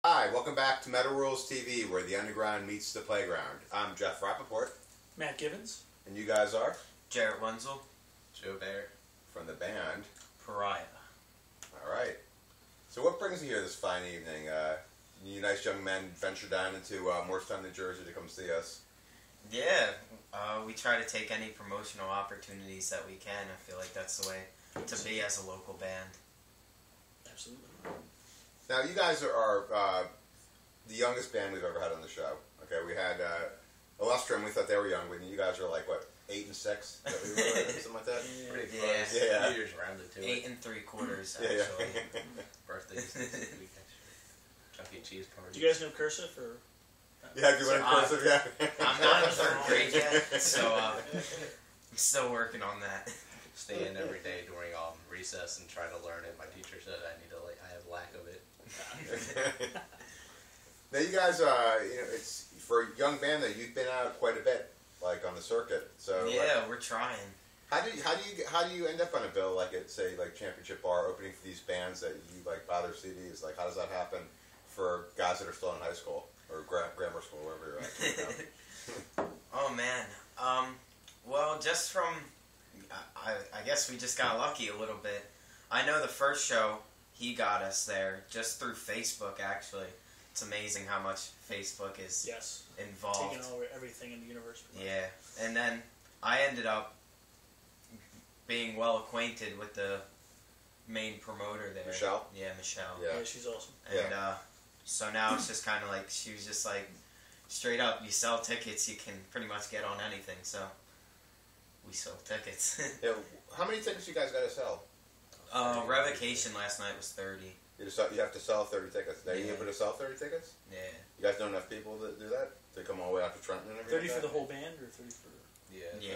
Hi, welcome back to Metal Rules TV, where the underground meets the playground. I'm Jeff Rappaport. Matt Givens. And you guys are? Jarrett Wenzel. Joe Bear. From the band Pariah. Alright. So what brings you here this fine evening? You nice young men venture down into Moorestown, New Jersey to come see us. Yeah, we try to take any promotional opportunities that we can. I feel like that's the way to be as a local band. Absolutely. Now, you guys are the youngest band we've ever had on the show. Okay, we had Illustrum. We thought they were young, but you guys are like, what, 8 and 6? Is that what you were, something like that? Yeah. Pretty Yeah. close. Yeah. New Year's rounded to 8 it. 3/4, actually. Yeah. Birthdays next week, actually. Chuck E. Cheese party. Do you guys know cursive or? Yeah, do you learn cursive? Yeah. I'm not in 3rd grade yet, so I'm still working on that. Stay in every day during recess and try to learn it. My teacher said I have lack of it. Now you guys, it's for a young band that you've been out quite a bit, like on the circuit. So Yeah, we're trying. how do you end up on a bill like at say like Championship Bar opening for these bands that you like buy their CDs? Like how does that happen for guys that are still in high school or grammar school, wherever you're at? Oh man. Well, just from I guess we just got lucky a little bit. I know the first show he got us there just through Facebook. Actually, it's amazing how much Facebook is Yes. involved. Taking over everything in the universe. Yeah, and then I ended up being well acquainted with the main promoter there. Michelle? Yeah, Michelle. Yeah. Yeah, she's awesome. And so now it's just kind of like, she was just like, straight up, you sell tickets, you can pretty much get on anything, so we sold tickets. Yeah. How many tickets you guys got to sell? Revocation last night was 30. You have to sell 30 tickets. Are you Yeah. able to sell 30 tickets? Yeah. You guys know enough people to do that? To come all the way out to Trenton and everything? 30 like for the that? whole band or 30 for? Yeah. Yeah.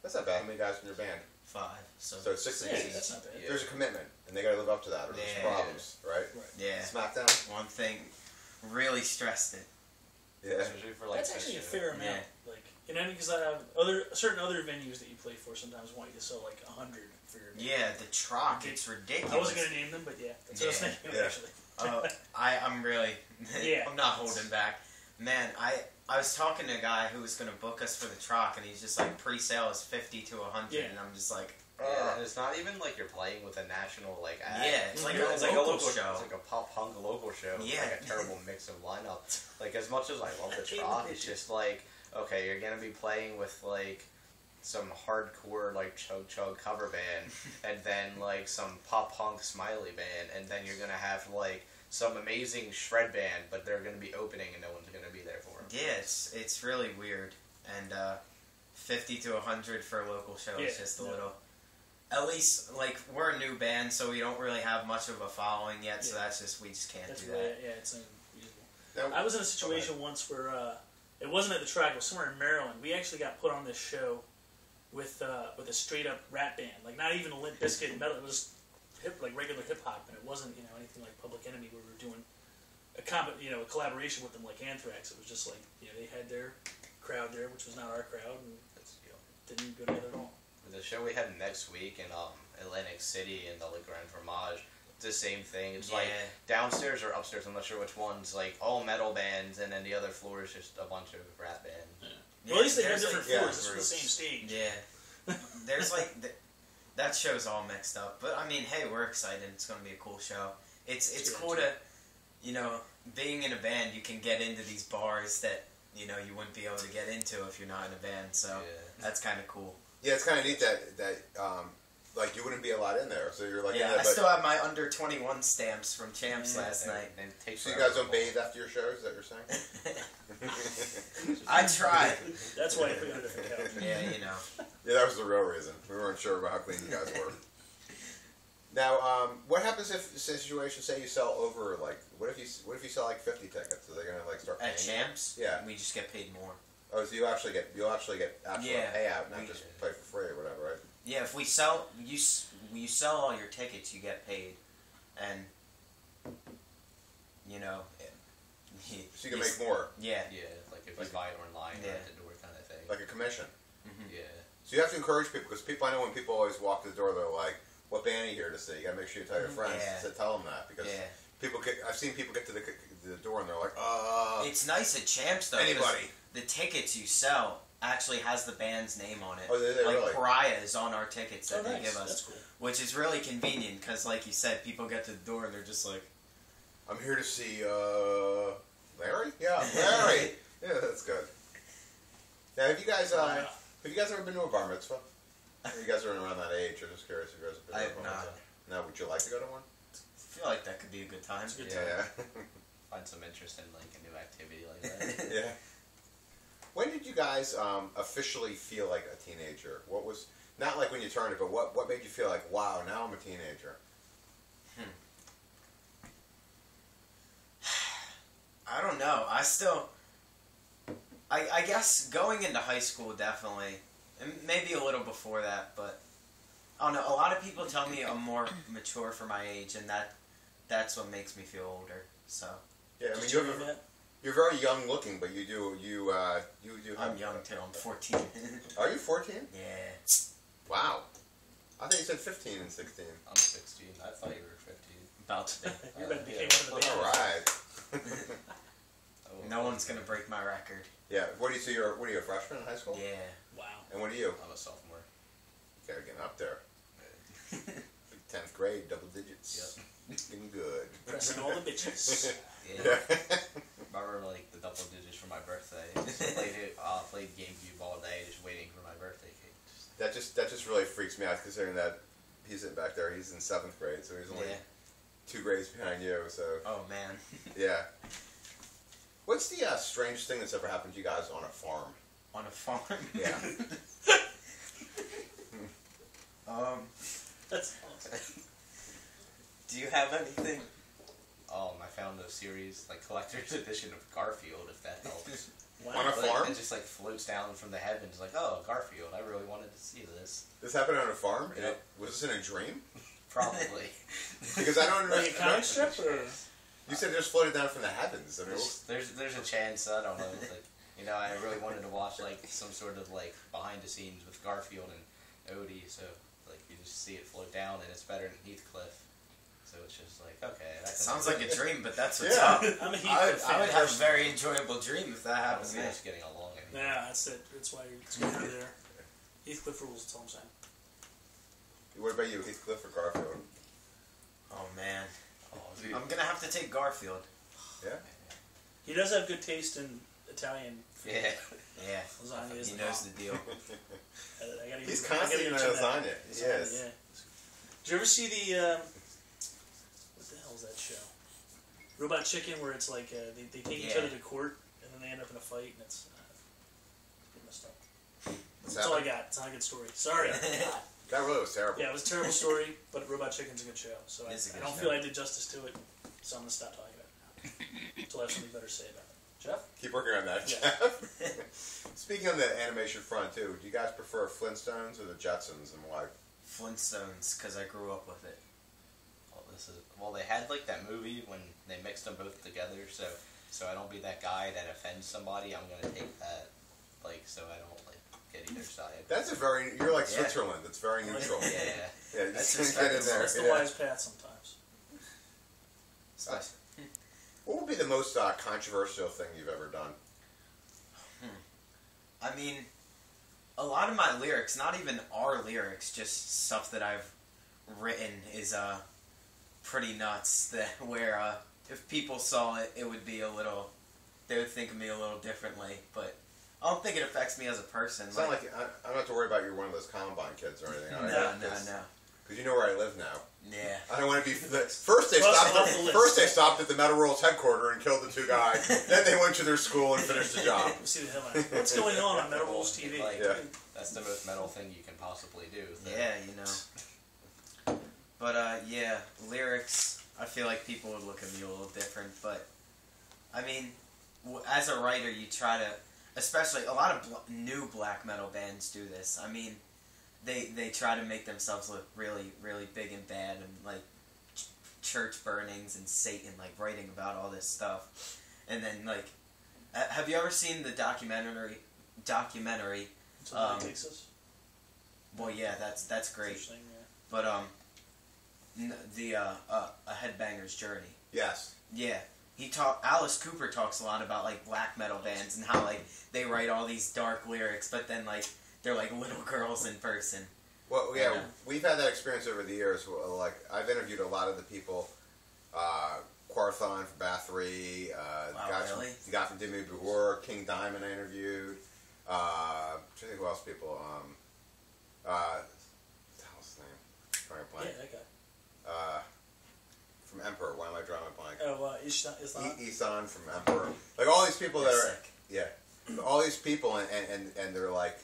That's not bad. How many guys in your band? 5. So So it's 6 Yeah, apiece. that's not bad. Yeah. There's a commitment, and they got to live up to that, or there's Yeah. problems, right? Right. yeah. Smackdown. One thing really stressed it. Yeah. Especially for like That's actually a this fair show. amount. Like, because certain other venues that you play for sometimes want you to sell like 100 for your band. Yeah, the Troc, it's ridiculous. I wasn't gonna name them, but yeah, that's what I was Yeah. thinking Yeah. actually. I'm really, Yeah. I'm not holding back. Man, I was talking to a guy who was going to book us for the Troc, and he's just like, pre-sale is 50 to 100, Yeah. and I'm just like, Yeah, and it's not even like you're playing with a national act. Yeah, it's like a local show. It's like a pop punk local show. Yeah. It's like a terrible mix of lineup. Like as much as I love the Troc, it's just like, okay, you're gonna be playing with like some hardcore like chug cover band, and then like some pop punk smiley band, and then you're gonna have like some amazing shred band, but they're gonna be opening and no one's gonna be there for them. yeah, it's really weird. And 50 to 100 for a local show is just a little. At least, like, we're a new band, so we don't really have much of a following yet, so we just can't That's do really, that. yeah, it's unreasonable. Now, I was in a situation once where it wasn't at the Track, it was somewhere in Maryland. We actually got put on this show with a straight up rap band, like not even a Limp Bizkit metal. It was like regular hip hop, and it wasn't anything like Public Enemy where we were doing a collaboration with them like Anthrax. It was just like they had their crowd there, which was not our crowd, and didn't go together at all. The show we have next week in Atlantic City in the Le Grand Fromage, it's the same thing. It's like downstairs or upstairs, I'm not sure which one's like all metal bands, and then the other floor is just a bunch of rap bands. Yeah. Yeah, Well, at least they have there's, different like, floors. This was the same stage. Yeah. There's like, that show's all mixed up. But I mean, hey, we're excited. It's going to be a cool show. It's cool to, being in a band, you can get into these bars that, you wouldn't be able to get into if you're not in a band. So that's kind of cool. Yeah, it's kind of neat that like you wouldn't be allowed in there, so you're like in Yeah, there, I but still have my under 21 stamps from Champs last night. And it takes so you forever guys don't to bathe after your shows, is that what you're saying? I tried. That's why I put it on a different couch. Yeah, Yeah, that was the real reason. We weren't sure about how clean you guys were. Now, what happens if the situation, say you sell over, like, what if you sell like 50 tickets? Are they gonna like start paying? At Champs, Yeah. we just get paid more. Oh, so you'll actually get actual payout, not We- just play for free or whatever, right? Yeah, if we sell you sell all your tickets, you get paid, and So you can make more, Yeah, Yeah, like if you buy it online or at the door kind of thing. like a commission. Yeah. So you have to encourage people, because I know when people always walk to the door, they're like, "What band are you here to see?" You gotta make sure you tell your friends Yeah. to tell them that, because I've seen people get to the door and they're like, It's nice at Champs though. Anybody. The tickets you sell actually has the band's name on it. Oh, they like really? Pariah is on our tickets that they nice. give us, That's cool. which is really convenient because, like you said, people get to the door and they're just like, I'm here to see Larry. Yeah, Larry. Yeah, that's good. Now, have you guys ever been to a bar mitzvah? You guys are around that age. I'm just curious if you guys have been I to a have bar not. mitzvah. Now, would you like to go to one? I feel like that could be a good time. It's a good Yeah. Find some interest in like a new activity like that. Yeah. When did you guys officially feel like a teenager? What was, not like when you turned it, but what made you feel like, wow, now I'm a teenager? I don't know. I guess going into high school definitely, and maybe a little before that, but I don't know. A lot of people tell me I'm more mature for my age, and that's what makes me feel older. So Yeah, I mean, Did you do that? you're very young looking, but you do have... I'm young too. I'm 14. Are you 14? Yeah. Wow. I think you said 15 and 16. I'm 16. I thought you were 15. About to be. You better became one of the All bands. right. No one's gonna break my record. Yeah. What are you, a freshman in high school? Yeah. Wow. And what are you? I'm a sophomore. You gotta get up there. 10th grade, double digits. Looking good. Pressing all the bitches. Yeah. Remember like the double digits for my birthday. Played GameCube all day, just waiting for my birthday cake. That just really freaks me out, considering that he's in back there. He's in 7th grade, so he's only 2 grades behind you. So Oh man. yeah. What's the strangest thing that's ever happened to you guys on a farm? On a farm. Yeah. That's awesome. Do you have anything? I found a series, like collector's edition of Garfield, if that helps. Wow. On a Like, farm? it just like floats down from the heavens, like, oh, Garfield, I really wanted to see this. This happened on a farm? Yeah. Was this in a dream? Probably. Because I don't Like a comic strip, or You said it just floated down from the heavens. I mean, There's a chance, I don't know, like, I really wanted to watch like some sort of like behind the scenes with Garfield and Odie, so like you just see it float down and it's better than Heathcliff. So it's just like, okay, that Sounds like a dream, but that's what's Yeah. up. I'm a I Heathcliff fan. would have a very enjoyable dream if that I happened was to me. just getting along. Yeah, that's it. That's why it's good for there. Heathcliff rules. That's all I'm saying. what about you, Heathcliff or Garfield? Oh man, Oh, dude. I'm gonna have to take Garfield. Yeah? He does have good taste in Italian food. Yeah. Yeah, Lasagna is he the knows bomb. the deal. I gotta He's I gotta constantly in get you that. lasagna. Yes. Yeah. Did you ever see the what the hell is that show? Robot Chicken, where it's like they take each Yeah. other to court and then they end up in a fight and it's pretty messed up. What's That's all I happening? got. It's not a good story. Sorry. That really was terrible. Yeah, it was a terrible story, but Robot Chicken's a good show. So I It's a good don't show. feel I did justice to it, so I'm gonna stop talking about it now until I have something better to say about it. Jeff? Keep working on that, Yeah. Jeff. Speaking on the animation front, too, do you guys prefer Flintstones or the Jetsons, and why? Flintstones, because I grew up with it. Well, they had like that movie when they mixed them both together, so I don't be that guy that offends somebody. I'm gonna take that, like, so I don't like get either side. That's you're like Yeah. Switzerland. It's very neutral. Yeah. Yeah, you That's just just get in there. That's the yeah. wise path sometimes. What would be the most controversial thing you've ever done? I mean, a lot of my lyrics, not even our lyrics, just stuff that I've written is pretty nuts. That where if people saw it, it would be they would think of me a little differently. But I don't think it affects me as a person. It's not like I don't have to worry about you're one of those Combine kids or anything. no. Because you know where I live now. Yeah. I don't want to be. First they Cross stopped. off the list. First they stopped at the Metal World's headquarters and killed the 2 guys. Then they went to their school and finished the job. We'll see the headline. What's going on Metal Wolves TV? Like, Yeah. That's the most metal thing you can possibly do. so- Yeah, But yeah, lyrics. I feel like people would look at me a little different. But I mean, as a writer, you try to, especially a lot of new black metal bands do this. I mean, they try to make themselves look really, really big and bad, and like church burnings and Satan, like writing about all this stuff. And then like, have you ever seen the documentary? Somebody takes us. Well, yeah, that's great. Interesting, yeah. But a Headbanger's Journey. Yes. Yeah. Alice Cooper talks a lot about, like, black metal bands and how, like, they write all these dark lyrics, but then, like, they're, like, little girls in person. Well, yeah, we've had that experience over the years. Like, I've interviewed a lot of the people, Quarthon from Bathory, Really? the guy from Demi Bouhour, King Diamond I interviewed, I think who else people, what the hell's his name? Drawing a blank. Yeah, that guy. From Emperor, why am I drawing a blank? Oh, Islan? Isan from Emperor. Like, all these people that are, Sick. yeah, all these people, and they're like,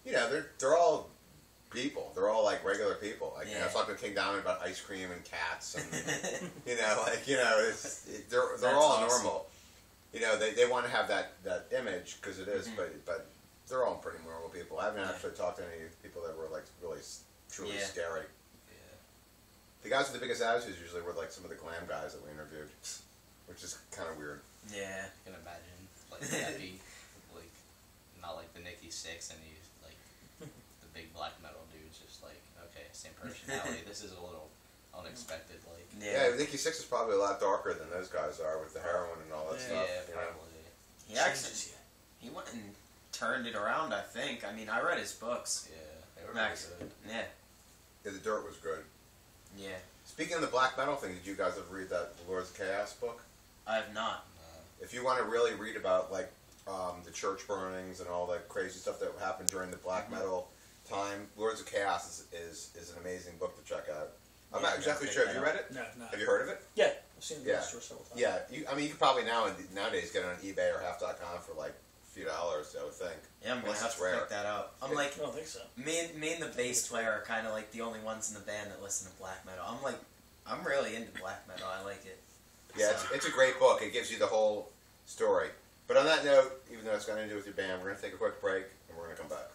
you know, they're all people. They're all like regular people. Like, you know, I was talking to King Diamond about ice cream and cats, and you know, like, you know, they're all awesome. Normal. You know, they want to have that image because it is, but they're all pretty normal people. I haven't actually talked to any people that were like really truly scary. Yeah. The guys with the biggest attitudes usually were like some of the glam guys that we interviewed, which is kind of weird. Yeah. I can imagine, like, that'd be, like, not like the Nikki Sixx and he's, like, the big black metal dude's just like, okay, same personality. This is a little unexpected, like. Yeah, Nikki Sixx is probably a lot darker than those guys are with the heroin and all that stuff. Yeah, you know? probably. He went and turned it around, I think. I mean, I read his books. Yeah, they were really good. Yeah. Yeah, the dirt was good. Yeah. Speaking of the black metal thing, did you guys ever read that Lords of Chaos book? I have not. If you want to really read about like the church burnings and all that crazy stuff that happened during the black metal time, Lords of Chaos is an amazing book to check out. I'm not exactly sure. Have you read it? No. Have you heard of it? Yeah, I've seen the store several times. Yeah, you could probably nowadays get it on eBay or half.com for like a few dollars, I would think. Yeah, I'm gonna have to pick that up. I'm like, I don't think so. Me and the bass player are kind of like the only ones in the band that listen to black metal. I'm really into black metal. I like it. Yeah, So. it's a great book. It gives you the whole story. But on that note, even though it's got nothing to do with your band, we're going to take a quick break and we're going to come back.